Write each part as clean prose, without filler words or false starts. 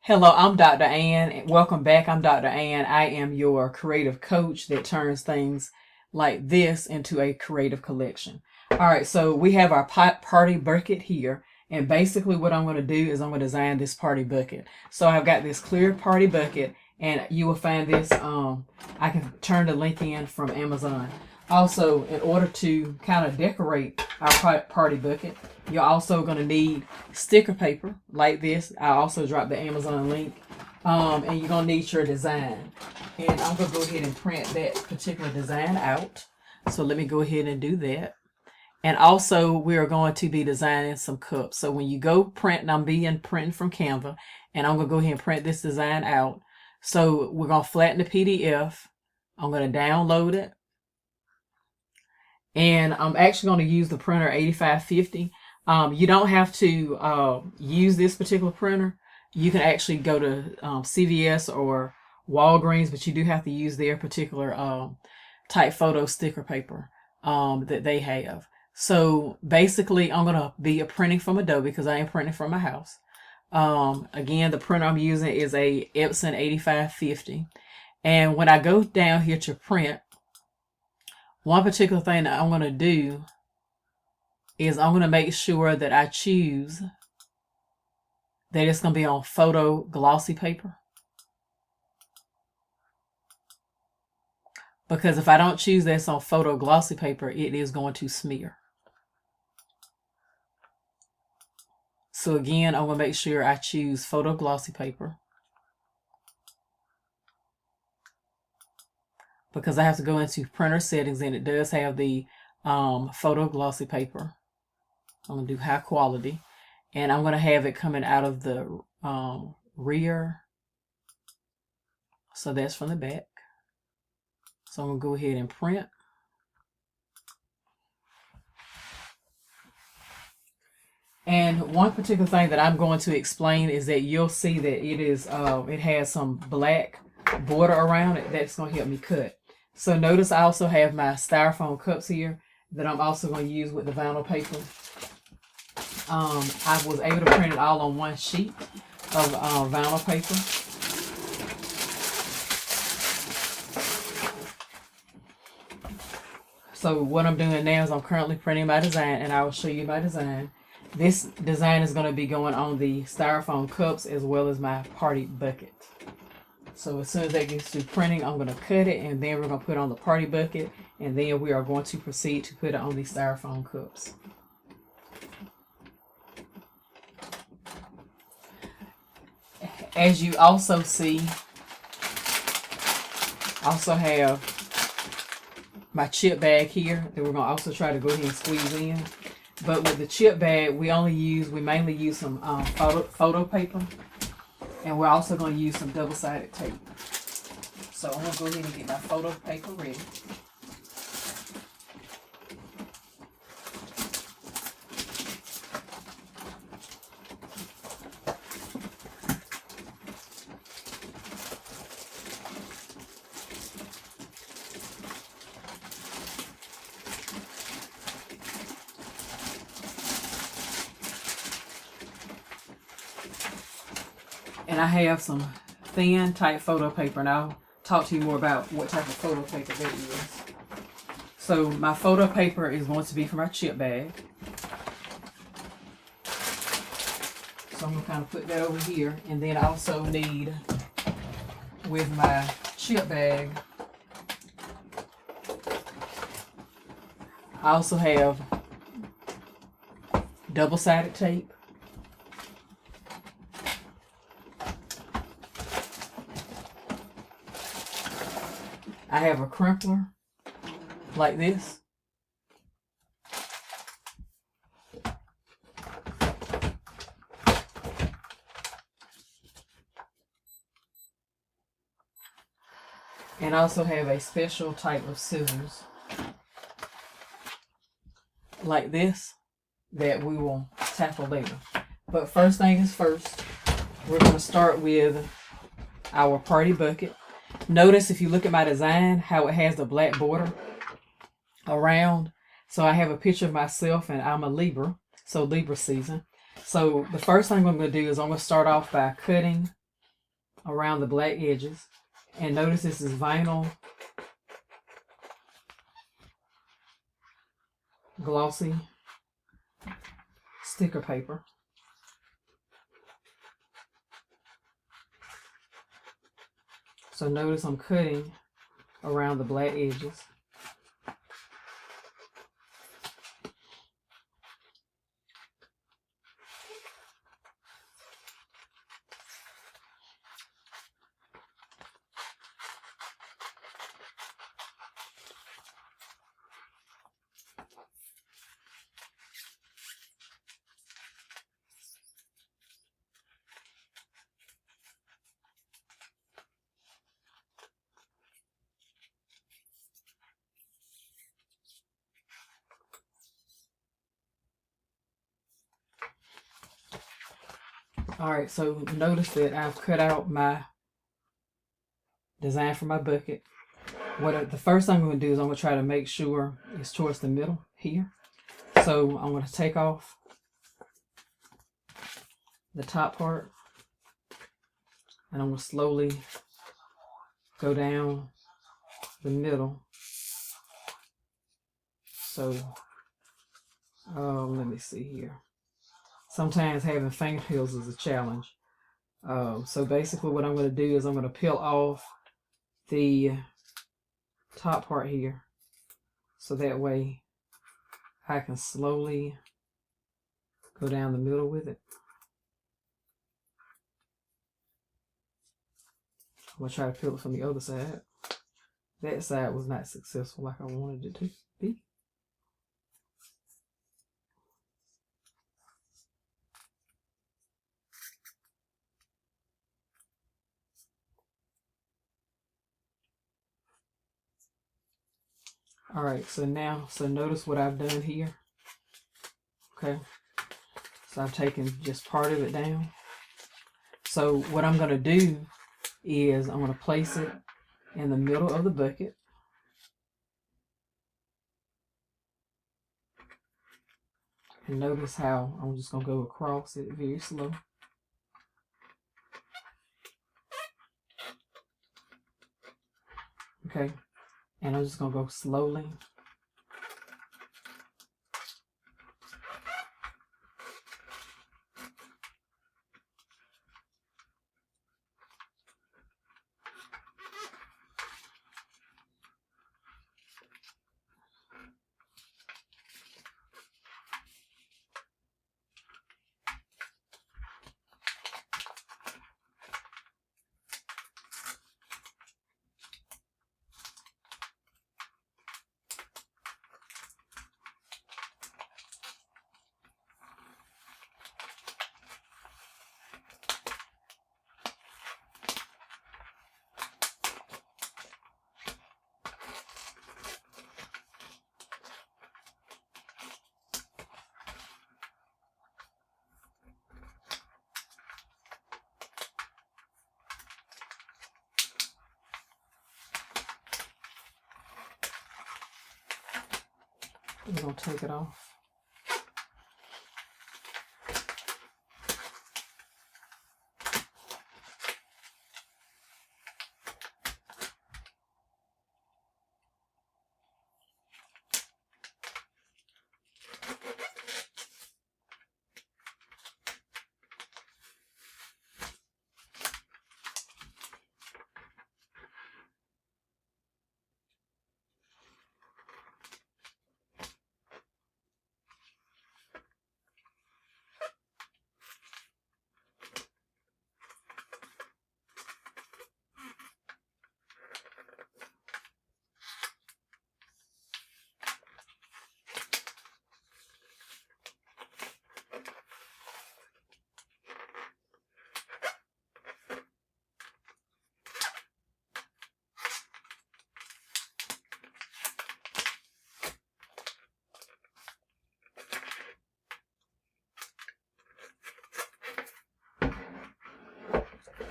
Hello, I'm Dr. Ann. Welcome back. I'm Dr. Ann. I am your creative coach that turns things like this into a creative collection. All right, so we have our party bucket here. And basically what I'm going to do is I'm going to design this party bucket. So I've got this clear party bucket, and you will find this, I can turn the link in from Amazon. Also, in order to kind of decorate our party bucket, you're also going to need sticker paper like this. I also dropped the Amazon link. And you're going to need your design. And I'm going to go ahead and print that particular design out. So let me go ahead and do that. And also, we are going to be designing some cups. So when you go print, and I'm printing from Canva, and I'm going to go ahead and print this design out. So we're going to flatten the PDF. I'm going to download it. And I'm actually going to use the printer 8550. You don't have to use this particular printer. You can actually go to CVS or Walgreens, but you do have to use their particular type photo sticker paper that they have. So basically, I'm going to be printing from Adobe because I am printing from my house. Again, the printer I'm using is a Epson 8550. And when I go down here to print, one particular thing that I'm going to do is I'm going to make sure that I choose that it's going to be on photo glossy paper. Because if I don't choose this on photo glossy paper, it is going to smear. So again, I'm going to make sure I choose photo glossy paper. Because I have to go into printer settings, and it does have the photo glossy paper. I'm going to do high quality. And I'm going to have it coming out of the rear. So that's from the back. So I'm going to go ahead and print. And one particular thing that I'm going to explain is that you'll see that it has some black border around it that's going to help me cut. So notice I also have my styrofoam cups here that I'm also going to use with the vinyl paper. I was able to print it all on one sheet of vinyl paper. So what I'm doing now is I'm currently printing my design, and I will show you my design. This design is going to be going on the styrofoam cups as well as my party bucket. So as soon as that gets to printing, I'm going to cut it, and then we're going to put it on the party bucket, and then we are going to proceed to put it on the styrofoam cups. As you also see, I also have my chip bag here that we're going to also try to go ahead and squeeze in. But with the chip bag, we mainly use some photo paper. And we're also going to use some double-sided tape. So I'm going to go ahead and get my photo paper ready. And I have some thin type photo paper, and I'll talk to you more about what type of photo paper that is. So my photo paper is going to be for my chip bag. So I'm going to kind of put that over here. And then I also need, with my chip bag, I also have double-sided tape. I have a crimpler like this. And I also have a special type of scissors like this that we will tackle later. But first thing is first, we're going to start with our party bucket. Notice if you look at my design, how it has the black border around. So I have a picture of myself, and I'm a Libra, so Libra season. So the first thing I'm going to do is I'm going to start off by cutting around the black edges. And notice this is vinyl, glossy sticker paper. So notice I'm cutting around the black edges. All right, so notice that I've cut out my design for my bucket. The first thing I'm going to do is I'm going to try to make sure it's towards the middle here. So I'm going to take off the top part, and I'm going to slowly go down the middle. So, let me see here. Sometimes having fingernails is a challenge. So basically what I'm going to do is I'm going to peel off the top part here, so that way I can slowly go down the middle with it. I'm going to try to peel it from the other side. That side was not successful like I wanted it to be. All right, so notice what I've done here. Okay, so I've taken just part of it down. So what I'm going to do is I'm going to place it in the middle of the bucket. And notice how I'm just going to go across it very slow. Okay, and I'm just going to go slowly. We're going to take it off.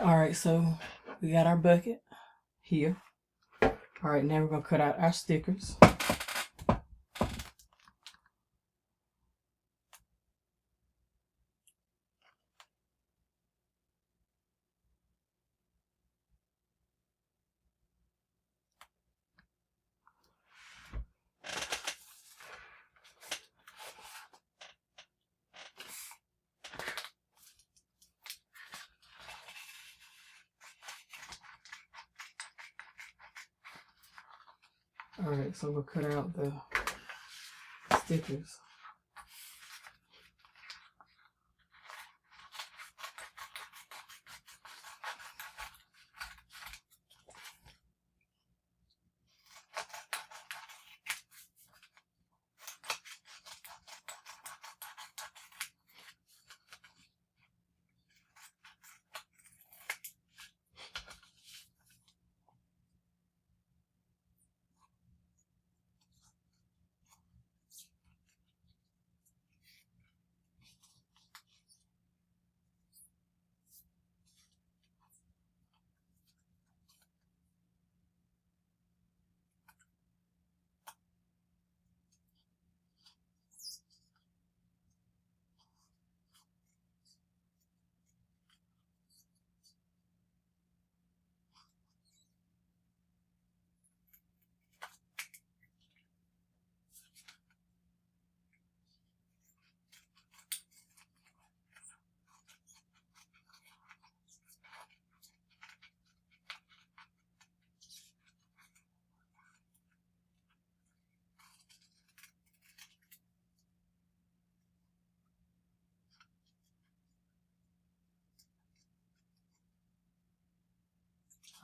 All right, so we got our bucket here. All right, now we're going to cut out our stickers. All right, so we'll cut out the stickers.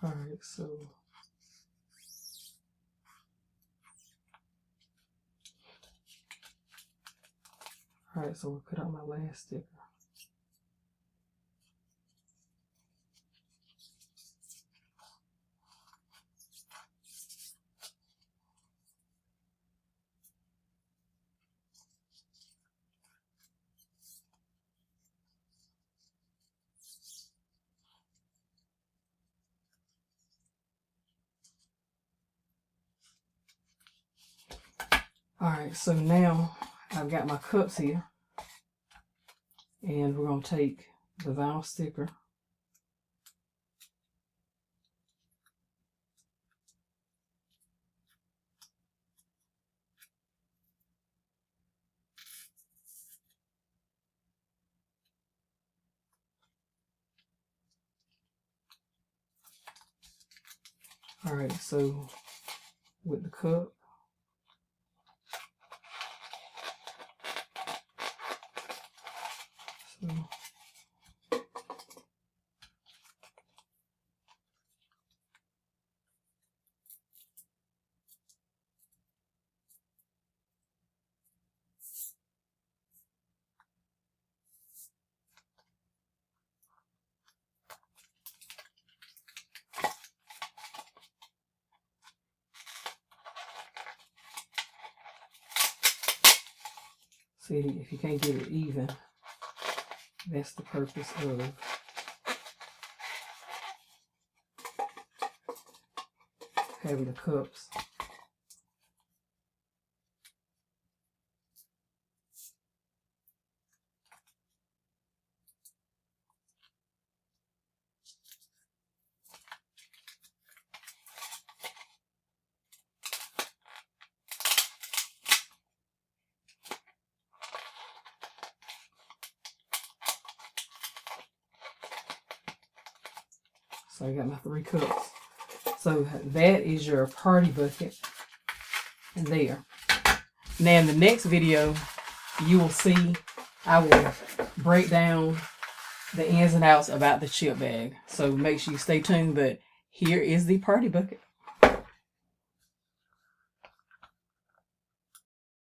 All right, so we'll cut out my last sticker. All right, so now I've got my cups here, and we're going to take the vinyl sticker. All right, so with the cup, see, if you can't get it even, that's the purpose of having the cups. So I got my 3 cups. So that is your party bucket there. Now in the next video, you will see I will break down the ins and outs about the chip bag. So make sure you stay tuned, but here is the party bucket.